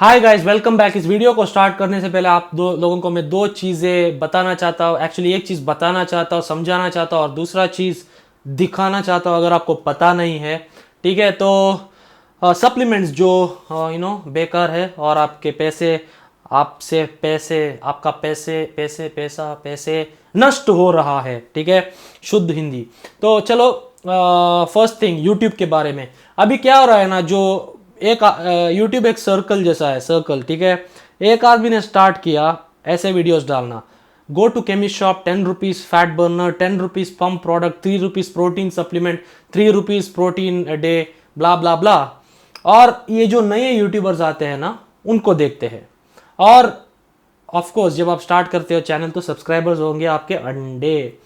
Hi guys, welcome back. इस video को start करने से पहले आप दो लोगों को मैं दो चीज़ें बताना चाहता हूँ। एक्चुअली एक चीज़ बताना चाहता हूँ, समझाना चाहता हूँ और दूसरा चीज़ दिखाना चाहता हूँ अगर आपको पता नहीं है। ठीक है, तो सप्लीमेंट्स जो बेकार है और आपके पैसे आपसे पैसे आपका पैसे पैसे पैसा पैसे नष्ट हो रहा है। ठीक है, शुद्ध हिंदी। तो चलो, फर्स्ट थिंग यूट्यूब के बारे में। अभी क्या हो रहा है ना, जो एक यूट्यूब एक सर्कल जैसा है, सर्कल। ठीक है, एक आदमी ने स्टार्ट किया ऐसे वीडियोस डालना, go to chemist shop, 10 rupees fat burner, 10 rupees pump product, 3 rupees protein supplement, 3 rupees protein a day, blah blah blah. और ये जो नए यूट्यूबर्स आते हैं ना, उनको देखते हैं। और ऑफ कोर्स जब आप स्टार्ट करते हो चैनल तो सब्सक्राइबर्स होंगे आपके अंडे।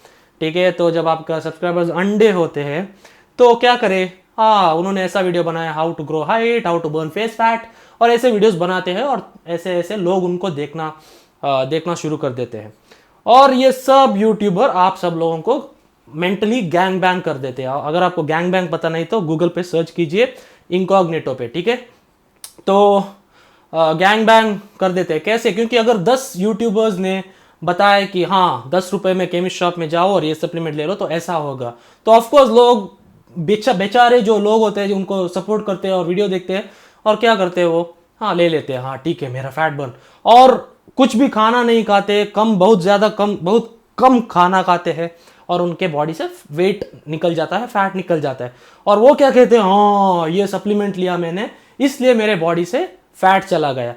ठीक है, तो जब आपका सब्सक्राइबर्स अंडे होते हैं तो क्या करें, हाँ उन्होंने ऐसा वीडियो बनाया, how to grow height, how to burn face fat, और ऐसे वीडियोस बनाते हैं और ऐसे ऐसे लोग उनको देखना शुरू कर देते हैं। और ये सब यूट्यूबर आप सब लोगों को मेंटली गैंग बैंग कर देते हैं। अगर आपको गैंग बैंग पता नहीं तो गूगल पे सर्च कीजिए इनकॉग्निटो पे। ठीक है, तो गैंग बैंग कर देते हैं कैसे, क्योंकि अगर 10 यूट्यूबर्स ने बताया कि हाँ 10 रुपए में केमिस्ट शॉप में जाओ और ये सप्लीमेंट ले लो तो ऐसा होगा, तो ऑफकोर्स लोग बेचारे जो लोग होते हैं जो उनको सपोर्ट करते हैं और वीडियो देखते हैं और क्या करते हैं वो, हाँ ले लेते हैं, हाँ ठीक है मेरा फैट बर्न। और कुछ भी खाना नहीं खाते, बहुत कम खाना खाते हैं और उनके बॉडी से वेट निकल जाता है, फैट निकल जाता है। और वो क्या कहते हैं, हाँ ये सप्लीमेंट लिया मैंने इसलिए मेरे बॉडी से फैट चला गया।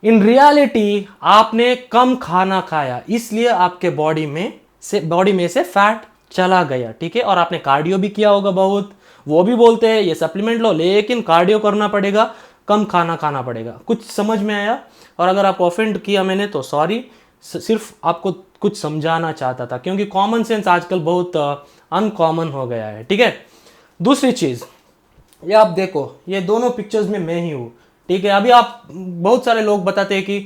इन रियलिटी आपने कम खाना खाया इसलिए आपके बॉडी में से फैट चला गया। ठीक है, और आपने कार्डियो भी किया होगा बहुत। वो भी बोलते हैं ये सप्लीमेंट लो, लेकिन कार्डियो करना पड़ेगा, कम खाना खाना पड़ेगा। कुछ समझ में आया? और अगर आपको ऑफेंड किया मैंने तो सॉरी, सिर्फ आपको कुछ समझाना चाहता था, क्योंकि कॉमन सेंस आजकल बहुत अनकॉमन हो गया है। ठीक है, दूसरी चीज, ये आप देखो, ये दोनों पिक्चर्स में मैं ही हूं। ठीक है, अभी आप बहुत सारे लोग बताते हैं कि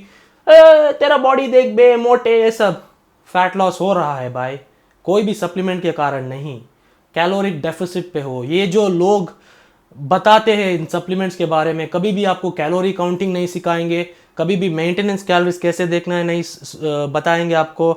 तेरा बॉडी देख बे मोटे, ये सब फैट लॉस हो रहा है भाई, कोई भी सप्लीमेंट के कारण नहीं, कैलोरिक डेफिसिट पे हो। ये जो लोग बताते हैं इन सप्लीमेंट्स के बारे में, कभी भी आपको कैलोरी काउंटिंग नहीं सिखाएंगे, कभी भी मेंटेनेंस कैलोरीज कैसे देखना है नहीं बताएंगे आपको।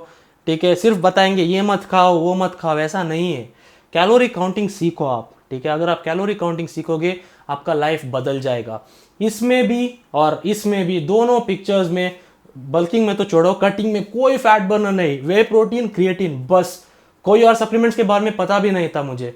ठीक है, सिर्फ बताएंगे ये मत खाओ वो मत खाओ, ऐसा नहीं है। कैलोरी काउंटिंग सीखो आप। ठीक है, अगर आप कैलोरी काउंटिंग सीखोगे आपका लाइफ बदल जाएगा। इसमें भी और इसमें भी, दोनों पिक्चर्स में, बल्किंग में तो छोड़ो, कटिंग में कोई फैट बर्नर नहीं, वे प्रोटीन क्रिएटिन बस, कोई और सप्लीमेंट्स के बारे में पता भी नहीं था मुझे।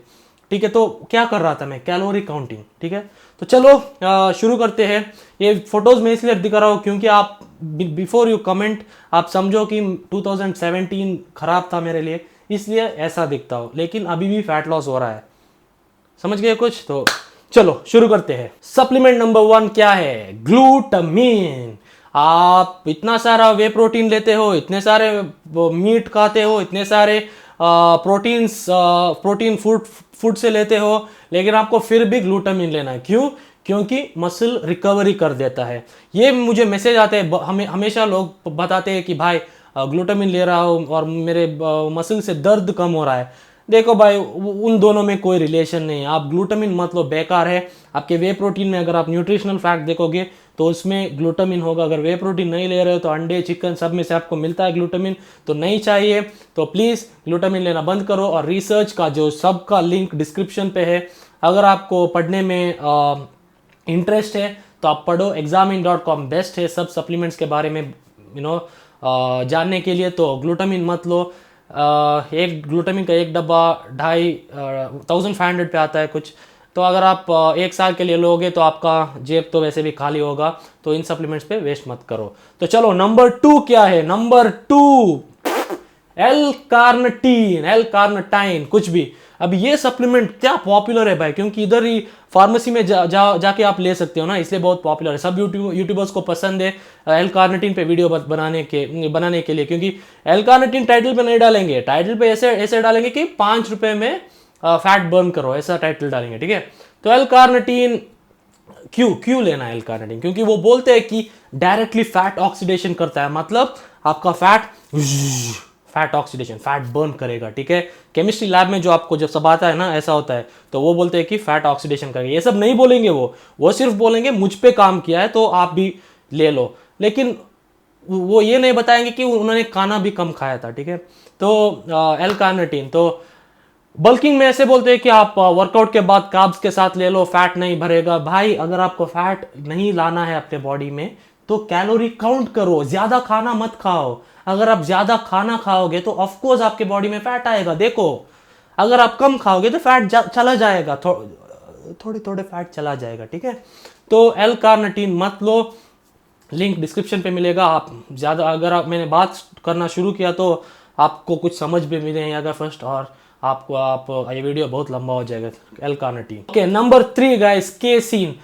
ठीक है, तो क्या कर रहा था मैं, कैलोरी काउंटिंग। ठीक है, तो चलो शुरू करते हैं। ये फोटोज में इसलिए दिखा रहा हूँ क्योंकि आप बिफोर यू कमेंट आप समझो कि 2017 खराब था मेरे लिए, इसलिए ऐसा दिखता हो, लेकिन अभी भी फैट लॉस हो रहा है। समझ गए कुछ? तो चलो शुरू करते हैं। सप्लीमेंट नंबर 1 क्या है? ग्लूटामिन। आप इतना सारा वे प्रोटीन लेते हो, इतने सारे मीट खाते हो, इतने सारे प्रोटीन फूड से लेते हो, लेकिन आपको फिर भी ग्लूटामिन लेना है। क्यों? क्योंकि मसल रिकवरी कर देता है। ये मुझे मैसेज आते हैं, हमेशा लोग बताते हैं कि भाई ग्लूटामिन ले रहा हूँ और मेरे मसल से दर्द कम हो रहा है। देखो भाई, उन दोनों में कोई रिलेशन नहीं है। आप ग्लूटामिन मत लो, बेकार है। आपके वे प्रोटीन में अगर आप न्यूट्रिशनल फैक्ट देखोगे तो उसमें ग्लूटामिन होगा। अगर वे प्रोटीन नहीं ले रहे हो तो अंडे चिकन सब में से आपको मिलता है ग्लूटामिन, तो नहीं चाहिए। तो प्लीज़ ग्लूटामिन लेना बंद करो। और रिसर्च का जो सबका लिंक डिस्क्रिप्शन पे है, अगर आपको पढ़ने में इंटरेस्ट है तो आप पढ़ो। examine.com बेस्ट है सब सप्लीमेंट्स के बारे में जानने के लिए। तो ग्लूटामिन मत लो। एक ग्लूटामिन का एक डब्बा 2500 पे आता है कुछ। तो अगर आप 1 साल के लिए लोगे तो आपका जेब तो वैसे भी खाली होगा, तो इन सप्लीमेंट्स पे वेस्ट मत करो। तो चलो, नंबर 2 क्या है? नंबर 2 एल कार्निटाइन कुछ भी। अब ये सप्लीमेंट क्या पॉपुलर है भाई, क्योंकि इधर ही फार्मेसी में जाके आप ले सकते हो ना, इसलिए बहुत पॉपुलर है। सब यूट्यूबर्स को पसंद है एल कार्निटीन पे वीडियो बनाने के लिए, क्योंकि एल कार्निटीन टाइटल पे नहीं डालेंगे, टाइटल पे ऐसे डालेंगे कि 5 रुपए में फैट बर्न करो, ऐसा टाइटल डालेंगे। ठीक है, तो एल कार्निटीन क्यों लेना है एल कार्निटीन? क्योंकि वो बोलते हैं कि डायरेक्टली फैट ऑक्सीडेशन करता है, मतलब आपका fat fat oxidation, fat burn करेगा, ठीक है। केमिस्ट्री लैब में जो आपको जब सब आता है ना, ऐसा होता है, तो वो बोलते हैं कि फैट ऑक्सीडेशन करेगा। ये सब नहीं बोलेंगे, वो सिर्फ बोलेंगे मुझ पे काम किया है तो आप भी ले लो, लेकिन वो ये नहीं बताएंगे कि उन्होंने खाना भी कम खाया था, ठीक है। तो एल कार्निटीन, तो बल्किंग में ऐसे बोलते हैं कि आप वर्कआउट के बाद कार्ब्स के साथ ले लो, फैट नहीं भरेगा। भाई अगर आपको फैट नहीं लाना है अपने बॉडी में तो कैलोरी काउंट करो, ज्यादा खाना मत खाओ। अगर आप ज्यादा खाना खाओगे तो ऑफकोर्स आपके बॉडी में फैट आएगा। देखो अगर आप कम खाओगे तो फैट चला जाएगा, थोड़े थोड़े फैट चला जाएगा, ठीक है। तो एल कार्निटीन मत लो, लिंक डिस्क्रिप्शन पे मिलेगा। आप ज़्यादा अगर आप मैंने बात करना शुरू किया तो आपको कुछ समझ भी मिल नहीं आएगा फर्स्ट, और आपको ये वीडियो बहुत लंबा हो जाएगा। L carnitine. Okay, number 3 guys, casein.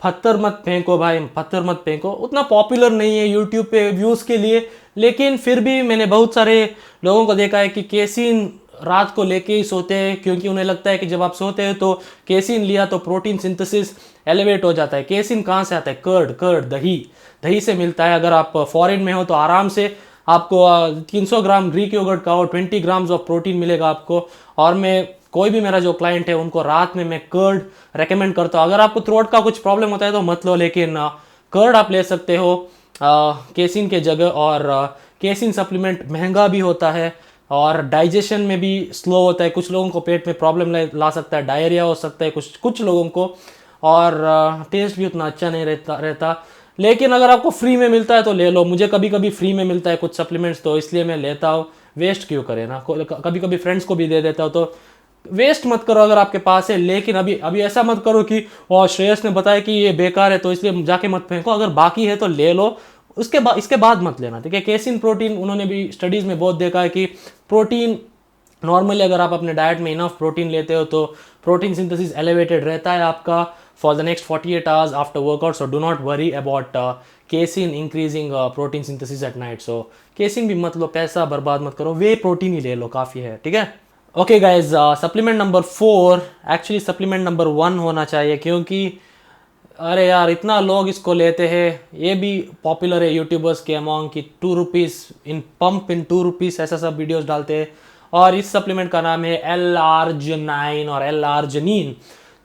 पत्थर मत फेंको भाई, पत्थर मत फेंको। उतना पॉपुलर नहीं है यूट्यूब पे व्यूज़ के लिए, लेकिन फिर भी मैंने बहुत सारे लोगों को देखा है कि केसीन रात को लेके ही सोते हैं, क्योंकि उन्हें लगता है कि जब आप सोते हैं तो केसीन लिया तो प्रोटीन सिंथेसिस एलिवेट हो जाता है। केसीन कहाँ से आता है? कर्ड, दही से मिलता है। अगर आप फॉरेन में हो तो आराम से आपको 300 ग्राम ग्रीक योगर्ट का और 20 ग्राम्स ऑफ प्रोटीन मिलेगा आपको। और मैं कोई भी मेरा जो क्लाइंट है उनको रात में मैं कर्ड रेकमेंड करता हूँ। अगर आपको थ्रोट का कुछ प्रॉब्लम होता है तो मत लो, लेकिन कर्ड आप ले सकते हो केसिन के जगह। और केसिन सप्लीमेंट महंगा भी होता है और डाइजेशन में भी स्लो होता है। कुछ लोगों को पेट में प्रॉब्लम ला सकता है, डायरिया हो सकता है कुछ लोगों को, और टेस्ट भी उतना अच्छा नहीं रहता। लेकिन अगर आपको फ्री में मिलता है तो ले लो। मुझे कभी कभी फ्री में मिलता है कुछ सप्लीमेंट्स, तो इसलिए मैं लेता हूँ। वेस्ट क्यों करें ना, कभी कभी फ्रेंड्स को भी दे देता हूँ। तो वेस्ट मत करो अगर आपके पास है, लेकिन अभी ऐसा मत करो कि और श्रेयस ने बताया कि ये बेकार है तो इसलिए जाके मत फेंको। अगर बाकी है तो ले लो, इसके बाद मत लेना, ठीक है। केसिन प्रोटीन, उन्होंने भी स्टडीज़ में बहुत देखा है कि प्रोटीन नॉर्मली अगर आप अपने डाइट में इनफ प्रोटीन लेते हो तो प्रोटीन सिंथेसिस एलिवेटेड रहता है आपका for the next 48 hours after workout. So do not worry about casein increasing protein synthesis at night. So casein भी मत लो, पैसा बर्बाद मत करो, वे प्रोटीन ही ले लो, काफ़ी है, ठीक है। Okay guys, supplement number 4 actually supplement number 1 होना चाहिए, क्योंकि अरे यार इतना लोग इसको लेते हैं। ये भी पॉपुलर है यूट्यूबर्स के अमॉन्ग की 2 rupees in pump in 2 rupees ऐसा सब वीडियोस डालते हैं। और इस सप्लीमेंट का नाम है एल-आर्जिनाइन और एल-आर्जिनिन।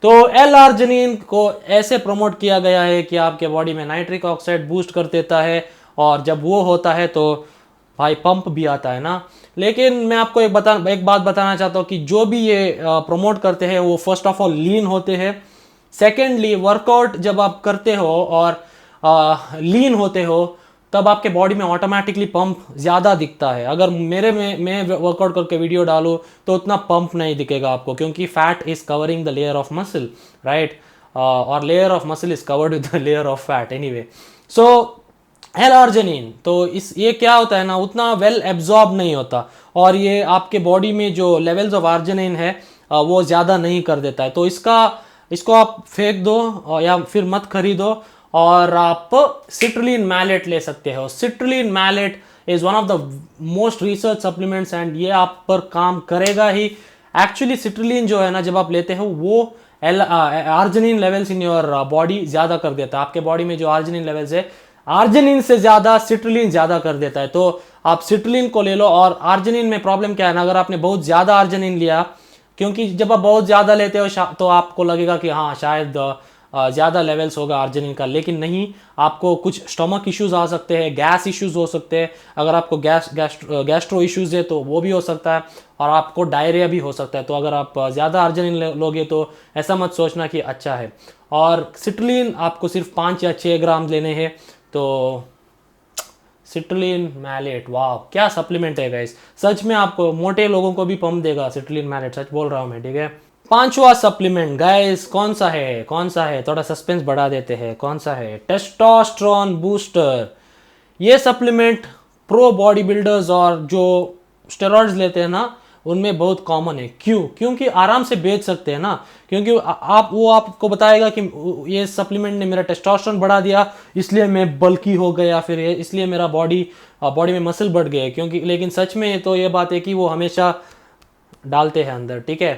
तो एल-आर्जिनिन को ऐसे प्रमोट किया गया है कि आपके बॉडी में नाइट्रिक ऑक्साइड बूस्ट कर देता है, और जब वो होता है तो भाई पंप भी आता है ना। लेकिन मैं आपको एक बात बताना चाहता हूँ कि जो भी ये प्रमोट करते हैं वो फर्स्ट ऑफ ऑल लीन होते हैं। सेकेंडली वर्कआउट जब आप करते हो और लीन होते हो तब आपके बॉडी में ऑटोमेटिकली पंप ज़्यादा दिखता है। अगर मैं वर्कआउट करके वीडियो डालूँ तो उतना पंप नहीं दिखेगा आपको, क्योंकि fat is covering the layer of muscle, right. और layer of muscle is covered with the layer of fat anyway. So L arginine, तो ये क्या होता है ना, उतना वेल एब्जॉर्ब नहीं होता, और ये आपके बॉडी में जो लेवल्स ऑफ आर्जिनिन है वो ज़्यादा नहीं कर देता है। तो इसको आप फेंक दो या फिर मत खरीदो, और आप सिट्रुलिन मैलेट ले सकते हो। Citrulline mallet is one of the most research supplements and ये आप पर काम करेगा ही। एक्चुअली सिट्रुलिन जो है ना, जब आप लेते हो वो arginine levels in your body ज़्यादा कर देता है। आपके बॉडी में जो आर्जिनिन लेवल्स है, आर्जिनिन से ज़्यादा सिट्रुलिन ज़्यादा कर देता है। तो आप सिट्रुलिन को ले लो। और आर्जिनिन में प्रॉब्लम क्या है ना, अगर आपने बहुत ज़्यादा आर्जिनिन लिया, क्योंकि जब आप बहुत ज़्यादा लेते हो तो आपको लगेगा कि हाँ शायद ज़्यादा लेवल्स होगा आर्जिनिन का, लेकिन नहीं, आपको कुछ स्टमक इश्यूज आ सकते हैं, गैस इश्यूज हो सकते हैं। अगर आपको गैस्ट्रो इश्यूज है तो वो भी हो सकता है, और आपको डायरिया भी हो सकता है। तो अगर आप ज़्यादा आर्जिनिन लोगे तो ऐसा मत सोचना कि अच्छा है। और सिट्रुलिन आपको सिर्फ 5 या 6 ग्राम लेने हैं। तो सिट्रुलिन मैलेट, वाह क्या सप्लीमेंट है गाइस, सच में आपको मोटे लोगों को भी पंप देगा सिट्रुलिन मैलेट, सच बोल रहा हूँ मैं, ठीक है। 5वां सप्लीमेंट गाइस, कौन सा है, थोड़ा सस्पेंस बढ़ा देते हैं, कौन सा है? Testosterone booster. ये सप्लीमेंट प्रो बॉडी बिल्डर्स और जो स्टेरॉइड्स लेते हैं ना उनमें बहुत कॉमन है। क्योंकि आराम से बेच सकते हैं ना, क्योंकि आपको बताएगा कि ये सप्लीमेंट ने मेरा टेस्टोस्टेरोन बढ़ा दिया इसलिए मैं बल्की हो गया, फिर इसलिए मेरा बॉडी में मसल बढ़ गए। क्योंकि लेकिन सच में तो ये बात है कि वो हमेशा डालते हैं अंदर, ठीक है।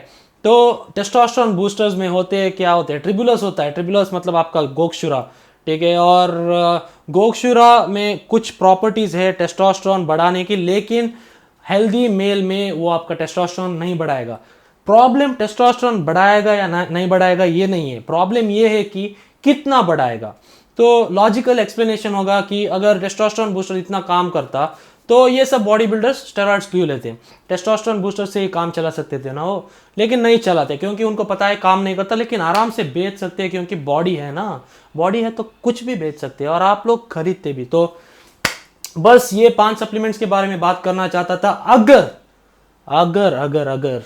तो टेस्टोस्टेरोन बूस्टर्स में क्या होते हैं? ट्रिबुलस होता है। ट्रिबुलस मतलब आपका गोक्षुरा, ठीक है। और गोक्षुरा में कुछ प्रॉपर्टीज़ है टेस्टोस्टेरोन बढ़ाने की, लेकिन हेल्दी मेल में वो आपका टेस्टोस्टेरोन नहीं बढ़ाएगा। प्रॉब्लम टेस्टोस्टेरोन बढ़ाएगा या नहीं बढ़ाएगा ये नहीं है, प्रॉब्लम ये है कि कितना बढ़ाएगा। तो लॉजिकल एक्सप्लेनेशन होगा कि अगर टेस्टोस्टेरोन बूस्टर इतना काम करता तो ये सब बॉडी बिल्डर्स स्टेरॉइड्स क्यों लेते? टेस्टोस्टेरोन बूस्टर से ही काम चला सकते थे ना वो, लेकिन नहीं चलाते क्योंकि उनको पता है काम नहीं करता, लेकिन आराम से बेच सकते हैं क्योंकि बॉडी है ना, बॉडी है तो कुछ भी बेच सकते हैं और आप लोग खरीदते भी। तो बस ये 5 सप्लीमेंट्स के बारे में बात करना चाहता था। अगर अगर अगर अगर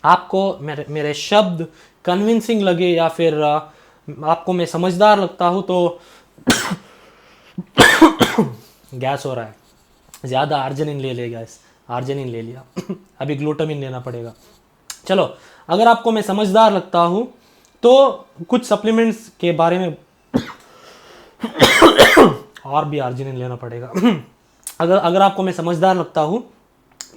आपको मेरे शब्द कन्विंसिंग लगे या फिर आपको मैं समझदार लगता हूं तो गैस हो रहा है, ज़्यादा आर्जिनिन ले ले गैस, आर्जिनिन ले लिया अभी ग्लूटामिन लेना पड़ेगा। चलो, अगर आपको मैं समझदार लगता हूं तो कुछ सप्लीमेंट्स के बारे में और भी आर्जिनिन लेना पड़ेगा अगर आपको मैं समझदार लगता हूं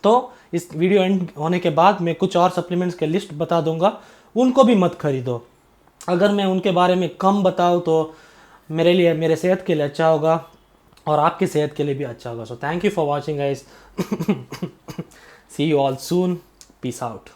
तो इस वीडियो एंड होने के बाद मैं कुछ और सप्लीमेंट्स के लिस्ट बता दूंगा, उनको भी मत खरीदो। अगर मैं उनके बारे में कम बताऊं तो मेरे लिए, मेरे सेहत के लिए अच्छा होगा और आपकी सेहत के लिए भी अच्छा होगा। So thank you for watching guys, see you all soon, peace out.